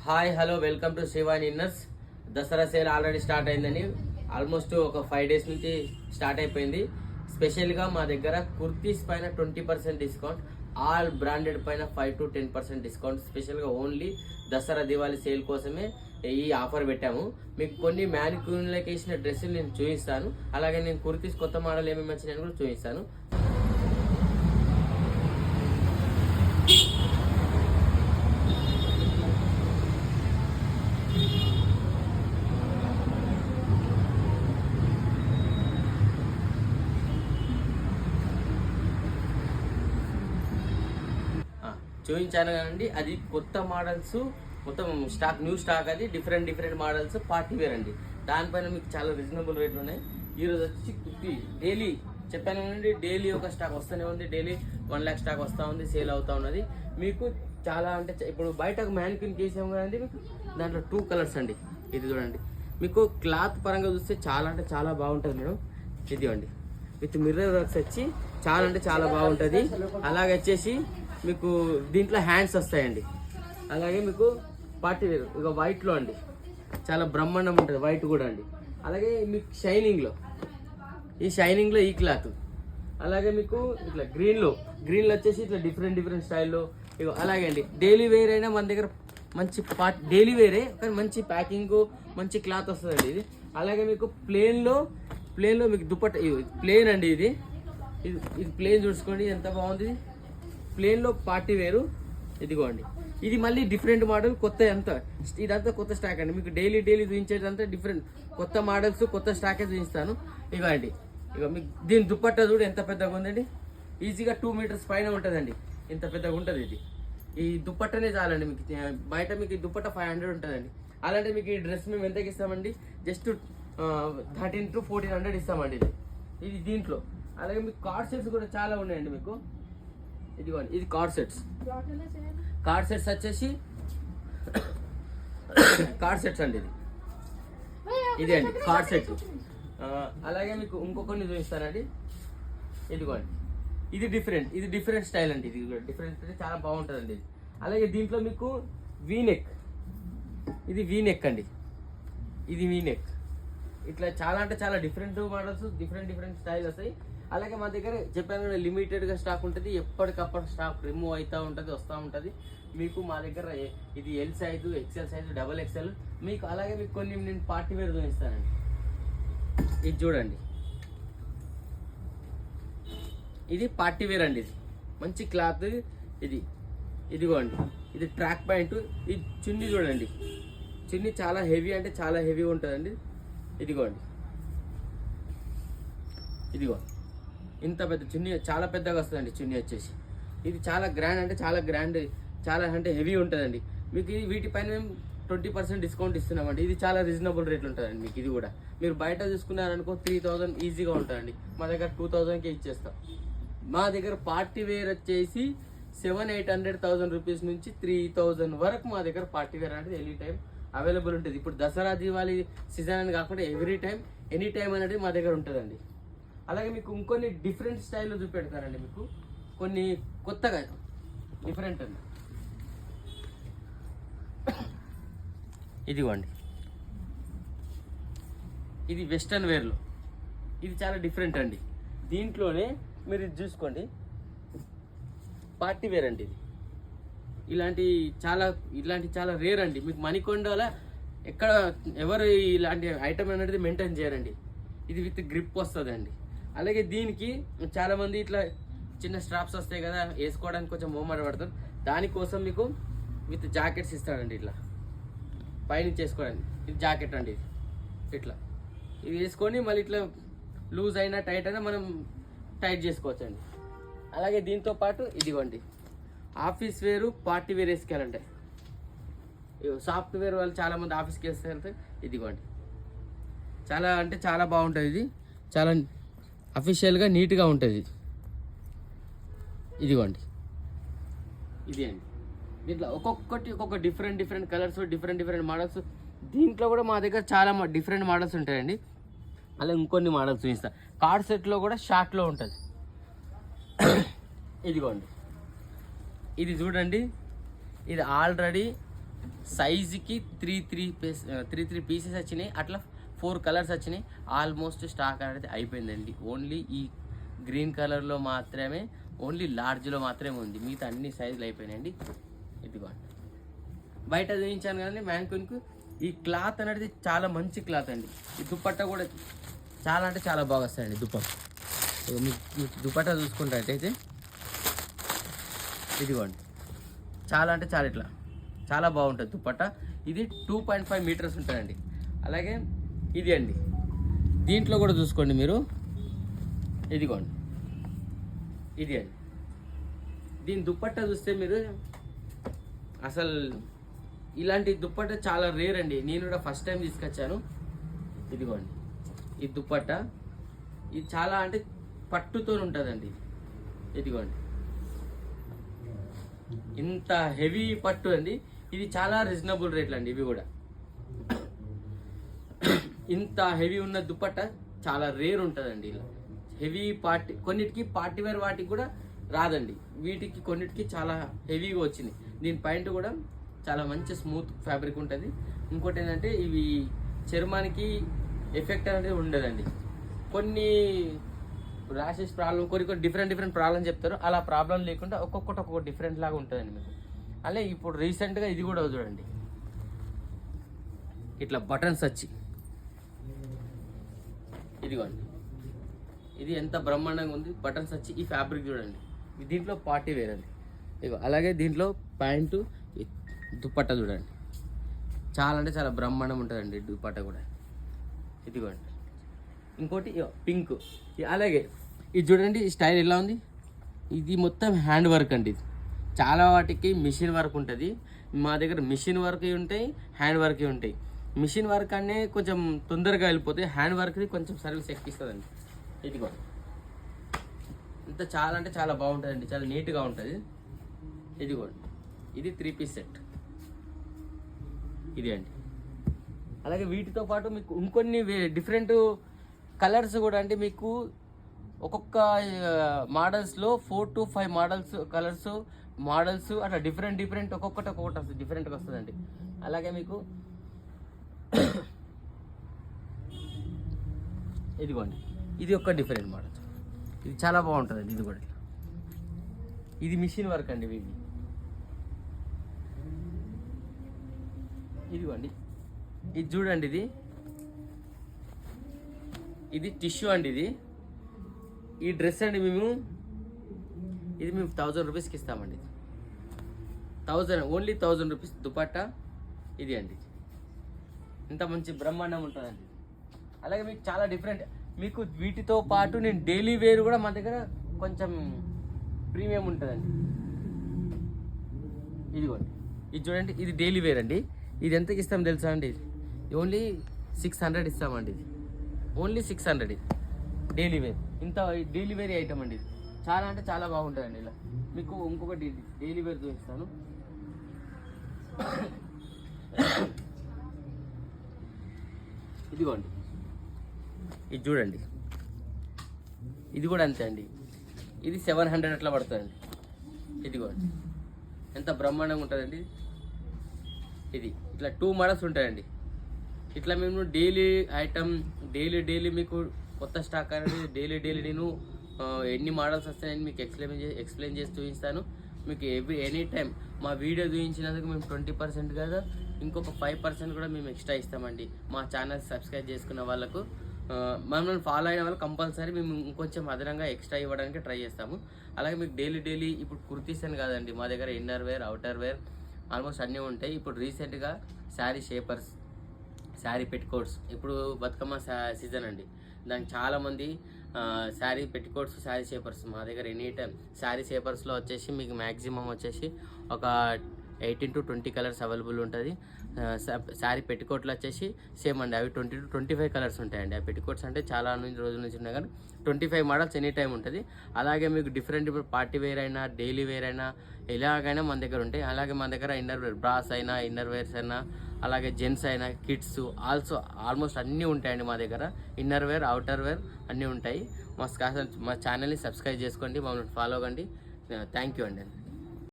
Hi hello welcome to Shivani inners. Dasara sale already start అయిందని almost ఒక 5 days నుంచి start అయిపోయింది. స్పెషల్గా మా దగ్గర కుర్తీస్ పైన 20% డిస్కౌంట్, ఆల్ బ్రాండెడ్ పైన 5 to 10% డిస్కౌంట్. స్పెషల్గా ఓన్లీ దసరా దివాళీ సేల్ కోసమే ఈ ఆఫర్ పెట్టాము. మీకు కొన్ని మ్యానిక్యూన్లకి వేసిన డ్రెస్సులు నేను చూపిస్తాను. అలాగే నేను కుర్తీస్ కొత్త మోడల్ ఏమేమి వచ్చినాయని కూడా చూపిస్తాను. చూపించాను కదండి, అది కొత్త మోడల్స్, మొత్తం స్టాక్, న్యూ స్టాక్. అది డిఫరెంట్ మోడల్స్, పార్టీ వేర్ అండి. దానిపైన మీకు చాలా రీజనబుల్ రేట్లు ఉన్నాయి. ఈరోజు వచ్చి కుర్తీ డైలీ చెప్పాను కదండి, డైలీ ఒక స్టాక్ వస్తూనే ఉంది. డైలీ 1 lakh స్టాక్ వస్తూ ఉంది, సేల్ అవుతూ ఉన్నది. మీకు చాలా అంటే ఇప్పుడు బయటకు మ్యానిక్యూన్ చేసాము కదండి, మీకు దాంట్లో 2 కలర్స్ అండి. ఇది చూడండి, మీకు క్లాత్ పరంగా చూస్తే చాలా అంటే చాలా బాగుంటుంది మేడం. ఇది అండి విత్ మిర్రర్ వర్క్స్ వచ్చి చాలా అంటే చాలా బాగుంటుంది. అలాగే వచ్చేసి మీకు దీంట్లో హ్యాండ్స్ వస్తాయండి. అలాగే మీకు పార్టీ వేర్ ఇక వైట్లో అండి, చాలా బ్రహ్మాండం ఉంటుంది వైట్ కూడా అండి. అలాగే మీకు షైనింగ్లో ఈ క్లాత్. అలాగే మీకు ఇట్లా గ్రీన్లో వచ్చేసి ఇట్లా డిఫరెంట్ స్టైల్లో ఇక. అలాగే అండి డైలీ వేర్ అయినా మన దగ్గర మంచి డైలీ వేరే, కానీ మంచి ప్యాకింగ్, మంచి క్లాత్ వస్తుందండి ఇది. అలాగే మీకు ప్లేన్లో మీకు దుపట్టా ప్లేన్ అండి. ఇది ప్లేన్ చూసుకోండి ఎంత బాగుంది. ప్లేన్లో పార్టీ వేరు. ఇదిగోండి, ఇది మళ్ళీ డిఫరెంట్ మోడల్, కొత్త ఇదంతా కొత్త స్టాక్ అండి. మీకు డైలీ చూపించేదంతా డిఫరెంట్ కొత్త మోడల్స్, కొత్త స్టాకే చూపిస్తాను. ఇక అండి, ఇక మీకు దీని దుపట్టా చూడు ఎంత పెద్దగా ఉందండి. ఈజీగా 2 meters పైన ఉంటుందండి, ఇంత పెద్దగా ఉంటుంది ఇది. ఈ దుపట్టనే చాలండి మీకు. బయట మీకు ఈ దుపట్టా 500 ఉంటుందండి. అలాంటి మీకు ఈ డ్రెస్ మేము ఎంతకి ఇస్తామండి, జస్ట్ 13 to 1400 ఇస్తామండి ఇది దీంట్లో. అలాగే మీకు కార్డ్ సెట్స్ కూడా చాలా ఉన్నాయండి మీకు. ఇదిగోండి, ఇది కార్డ్ సెట్స్ వచ్చేసి కార్డ్ సెట్స్ అండి. ఇది అండి కార్డ్ సెట్. అలాగే మీకు ఇంకొకరిని చూపిస్తానండి. ఇదిగోండి, ఇది డిఫరెంట్ స్టైల్ అండి. ఇది డిఫరెంట్ అంటే చాలా బాగుంటుందండి ఇది. అలాగే దీంట్లో మీకు వీనెక్, ఇది వీనెక్ అండి. ఇది వీనెక్ ఇట్లా చాలా అంటే చాలా డిఫరెంట్ మోడల్స్, డిఫరెంట్ స్టైల్ వస్తాయి. అలాగే మా దగ్గర చెప్పాను లిమిటెడ్గా స్టాక్ ఉంటుంది. ఎప్పటికప్పుడు స్టాక్ రిమూవ్ అవుతూ ఉంటుంది, వస్తూ ఉంటుంది. మీకు మా దగ్గర ఇది L size, XL size, XXL మీకు. అలాగే మీకు కొన్ని నేను పార్టీ వేర్ చూపిస్తానండి. ఇది చూడండి, ఇది పార్టీ వేర్ అండి. ఇది మంచి క్లాత్. ఇదిగోండి, ఇది ట్రాక్ ప్యాంటు. ఈ చున్నీ చూడండి, చున్నీ చాలా హెవీ అంటే చాలా హెవీ ఉంటుందండి. ఇదిగో ఇంత పెద్ద చున్నీ, చాలా పెద్దగా వస్తుందండి చున్నీ వచ్చేసి. ఇది చాలా గ్రాండ్ అంటే చాలా హెవీ ఉంటుందండి. మీకు ఇది వీటిపైన మేము 20% డిస్కౌంట్ ఇస్తున్నామండి. ఇది చాలా రీజనబుల్ రేట్లు ఉంటుందండి మీకు. ఇది కూడా మీరు బయట చూసుకున్నారనుకో 3000 ఈజీగా ఉంటుందండి. మా దగ్గర 2000కే ఇచ్చేస్తాం. మా దగ్గర పార్టీ వేర్ వచ్చేసి 700-800 రూపీస్ నుంచి 3000 వరకు మా దగ్గర పార్టీ వేర్ అనేది ఎనీ టైం అవైలబుల్ ఉంటుంది. ఇప్పుడు దసరా దివాళీ సీజన్ అని కాకుండా ఎనీ టైం అనేది మా దగ్గర ఉంటుందండి. అలాగే మీకు ఇంకొన్ని డిఫరెంట్ స్టైల్లో చూపెడతారండి. మీకు కొన్ని కొత్తగా డిఫరెంట్ అండి. ఇదిగోండి, ఇది వెస్టర్న్ వేర్లో, ఇది చాలా డిఫరెంట్ అండి. దీంట్లోనే మీరు ఇది చూసుకోండి, పార్టీ వేర్ అండి. ఇది ఇలాంటి చాలా రేర్ అండి. మీకు మణికొండలో ఎక్కడ ఎవరు ఇలాంటి ఐటమ్ అనేది మెయింటైన్ చేయరండి. ఇది విత్ గ్రిప్ వస్తుందండి. అలాగే దీనికి చాలామంది ఇట్లా చిన్న స్ట్రాప్స్ వస్తాయి కదా, వేసుకోవడానికి కొంచెం మొహమాట పడతారు. దానికోసం మీకు విత్ జాకెట్స్ ఇస్తాడండి. ఇట్లా పైనుంచి వేసుకోవడానికి ఇది జాకెట్ అండి. ఇది వేసుకొని మళ్ళీ ఇట్లా లూజ్ అయినా టైట్ అయినా మనం టైట్ చేసుకోవచ్చు అండి. అలాగే దీంతో పాటు ఇదిగోండి, ఆఫీస్ వేరు, పార్టీ వేర్ వేసుకెళ్ళంటే సాఫ్ట్వేర్ వాళ్ళు చాలామంది ఆఫీస్కి వేసుకెళ్తే ఇదిగోండి, చాలా అంటే చాలా బాగుంటుంది. ఇది చాలా అఫీషియల్గా నీట్గా ఉంటుంది. ఇదిగోండి, ఇది అండి. దీంట్లో ఒక్కొక్క డిఫరెంట్ కలర్స్, డిఫరెంట్ మోడల్స్. దీంట్లో కూడా మా దగ్గర చాలా డిఫరెంట్ మోడల్స్ ఉంటాయండి. అలా ఇంకొన్ని మోడల్స్ చూపిస్తా. కార్డ్ సెట్లో కూడా షార్ట్లో ఉంటుంది. ఇదిగోండి, ఇది చూడండి, ఇది ఆల్రెడీ సైజుకి త్రీ పీసెస్ వచ్చినాయి, అట్లా 4 కలర్స్ వచ్చినాయి. ఆల్మోస్ట్ స్టాక్ అనేది అయిపోయిందండి. ఓన్లీ ఈ గ్రీన్ కలర్లో మాత్రమే, ఓన్లీ లార్జ్లో మాత్రమే ఉంది, మిగతా అన్ని సైజులు అయిపోయినాయండి. ఇదిగోండి బయట చూపించాను కదండి మ్యాంకూన్కు. ఈ క్లాత్ అనేది చాలా మంచి క్లాత్ అండి. ఈ దుప్పట్ట కూడా చాలా అంటే చాలా బాగా వస్తాయండి దుప్పట్ట. మీకు దుప్పట్ట చూసుకుంటే ఇదిగోండి చాలా అంటే చాలా ఇట్లా చాలా బాగుంటుంది దుప్పట్ట. ఇది 2.5 మీటర్స్ ఉంటుందండి. అలాగే ఇది అండి, దీంట్లో కూడా చూసుకోండి మీరు, ఇదిగోండి ఇది అండి. దీని దుప్పట్ట చూస్తే మీరు అసలు ఇలాంటి దుప్పట్ట చాలా రేర్ అండి. నేను కూడా ఫస్ట్ టైం తీసుకొచ్చాను. ఇదిగోండి ఈ దుప్పట్ట, ఇది చాలా అంటే పట్టుతో ఉంటుందండి. ఇదిగోండి ఇంత హెవీ పట్టు అండి. ఇది చాలా రీజనబుల్ రేట్లు అండి. ఇవి కూడా ఇంత హెవీ ఉన్న దుప్పట్ట చాలా రేర్ ఉంటుందండి. ఇలా హెవీ కొన్నిటికి పార్టీ వేర్ వాటికి కూడా రాదండి, వీటికి కొన్నిటికి చాలా హెవీగా వచ్చింది. దీని పాయింట్ కూడా చాలా మంచి స్మూత్ ఫ్యాబ్రిక్ ఉంటుంది. ఇంకోటి ఏంటంటే ఇవి చర్మానికి ఎఫెక్ట్ అనేది ఉండదండి. కొన్ని ర్యాషెస్ ప్రాబ్లం, కొన్ని డిఫరెంట్ ప్రాబ్లం చెప్తారు, అలా ప్రాబ్లం లేకుండా ఒక్కొక్క డిఫరెంట్ లాగా ఉంటుందండి మీకు. అలాగే ఇప్పుడు రీసెంట్గా ఇది కూడా చూడండి, ఇట్లా బటన్స్ వచ్చి ఇదిగోండి, ఇది ఎంత బ్రహ్మాండంగా ఉంది. బటన్స్ వచ్చి ఈ ఫ్యాబ్రిక్ చూడండి, దీంట్లో పార్టీ వేర్ అండి. ఇగో అలాగే దీంట్లో ప్యాంటు దుప్పట్ట చూడండి, చాలా అంటే చాలా బ్రహ్మాండం ఉంటుందండి దుప్పట్ట కూడా. ఇదిగోండి ఇంకోటి పింక్. అలాగే ఇది చూడండి, ఈ స్టైల్ ఎలా ఉంది. ఇది మొత్తం హ్యాండ్ వర్క్ అండి. ఇది చాలా వాటికి మిషన్ వర్క్ ఉంటుంది, మా దగ్గర మిషన్ వర్క్ ఉంటాయి, హ్యాండ్ వర్క్ ఉంటాయి. మిషన్ వర్క్ అనే కొంచెం తొందరగా వెళ్ళిపోతాయి, హ్యాండ్ వర్క్ది కొంచెం సర్వీస్ ఎక్కిస్తుందండి. ఇదిగోండి ఇంత చాలా అంటే చాలా బాగుంటుందండి, చాలా నీట్గా ఉంటుంది. ఇదిగోండి ఇది 3 పీస్ సెట్ ఇది అండి. అలాగే వీటితో పాటు మీకు ఇంకొన్ని డిఫరెంట్ కలర్స్ కూడా అంటే మీకు ఒక్కొక్క మోడల్స్లో 4 to 5 మోడల్స్ అట్లా డిఫరెంట్ ఒక్కొక్కటి వస్తుంది, డిఫరెంట్గా వస్తుందండి. అలాగే మీకు ఇదిగోండి ఇది ఒక డిఫరెంట్ మోడల్, ఇది చాలా బాగుంటుందండి. ఇది కూడా ఇది మిషన్ వర్క్ అండి. ఇదిగోండి ఇది చూడండి, ఇది టిష్యూ అండి. ఈ డ్రెస్ అండి మేము 1000 రూపీస్కి ఇస్తామండి. 1000 ఓన్లీ 1000 రూపీస్ దుపట్టా ఇది అండి. ఇంత మంచి బ్రహ్మాండం ఉంటుందండి. అలాగే మీకు చాలా డిఫరెంట్, మీకు వీటితో పాటు నేను డైలీ వేర్ కూడా మా దగ్గర కొంచెం ప్రీమియం ఉంటుందండి. ఇదిగోండి ఇది చూడండి, ఇది డైలీ వేర్ అండి. ఇది ఎంతకి ఇస్తాం తెలుసా అండి? ఓన్లీ 600 ఇస్తామండి. ఇది ఓన్లీ 600 ఇది డైలీ వేర్. ఇంత డైలీ వేర్ ఐటమ్ అండి. ఇది చాలా అంటే చాలా బాగుంటుందండి. ఇలా మీకు ఇంకొకటి డైలీ వేర్ చూపిస్తాను. ఇదిగోండి ఇది చూడండి, ఇది కూడా అంతే అండి. ఇది 700 అట్లా పడుతుందండి. ఇదిగోండి ఎంత బ్రహ్మాండంగా ఉంటుందండి. ఇది ఇట్లా 2 మోడల్స్ ఉంటాయండి. ఇట్లా మేము డైలీ ఐటమ్ డైలీ మీకు కొత్త స్టాక్ అనేది డైలీ నేను ఎన్ని మోడల్స్ వస్తాయని మీకు ఎక్స్ప్లెయిన్ చేసి చూపిస్తాను. మీకు ఎనీ టైం మా వీడియో చూపించినందుకు మేము 20% కదా ఇంకొక 5% కూడా మేము ఎక్స్ట్రా ఇస్తామండి. మా ఛానల్ సబ్స్క్రైబ్ చేసుకున్న వాళ్ళకు, మమ్మల్ని ఫాలో అయిన వాళ్ళు కంపల్సరీ మేము ఇంకొంచెం అదనంగా ఎక్స్ట్రా ఇవ్వడానికి ట్రై చేస్తాము. అలాగే మీకు డైలీ ఇప్పుడు కుర్తీస్ అని కాదండి, మా దగ్గర inner wear, outer wear almost అన్నీ ఉంటాయి. ఇప్పుడు రీసెంట్గా శారీ షేపర్స్, శారీ పెట్టుకోట్స్, ఇప్పుడు బతుకమ్మ సీజన్ అండి, దానికి చాలామంది శారీ పెట్టుకోట్స్, శారీ షేపర్స్ మా దగ్గర ఎనీ టైం. శారీ షేపర్స్లో వచ్చేసి మీకు మ్యాక్సిమం వచ్చేసి ఒక 18 to 20 కలర్స్ అవైలబుల్ ఉంటుంది. శారీ పెట్టుకోట్లు వచ్చేసి సేమ్ అండి, అవి 20 to 25 కలర్స్ ఉంటాయండి. ఆ పెట్టుకోట్స్ అంటే చాలా రోజుల నుంచి ఉన్నాయి కానీ 25 మోడల్స్ ఎనీ టైం ఉంటుంది. అలాగే మీకు డిఫరెంట్ పార్టీ వేర్ అయినా డైలీ వేర్ అయినా ఎలాగైనా మన దగ్గర ఉంటాయి. అలాగే మన దగ్గర ఇన్నర్ వేర్, బ్రాస్ అయినా ఇన్నర్ వేర్స్ అయినా, అలాగే జెంట్స్ అయినా, కిడ్స్ ఆల్మోస్ట్ అన్నీ ఉంటాయండి మా దగ్గర. ఇన్నర్ వేర్, అవుటర్ వేర్ అన్నీ ఉంటాయి. మా ఛానల్ని సబ్స్క్రైబ్ చేసుకోండి, మమ్మల్ని ఫాలో కండి. థ్యాంక్ యూ అండి.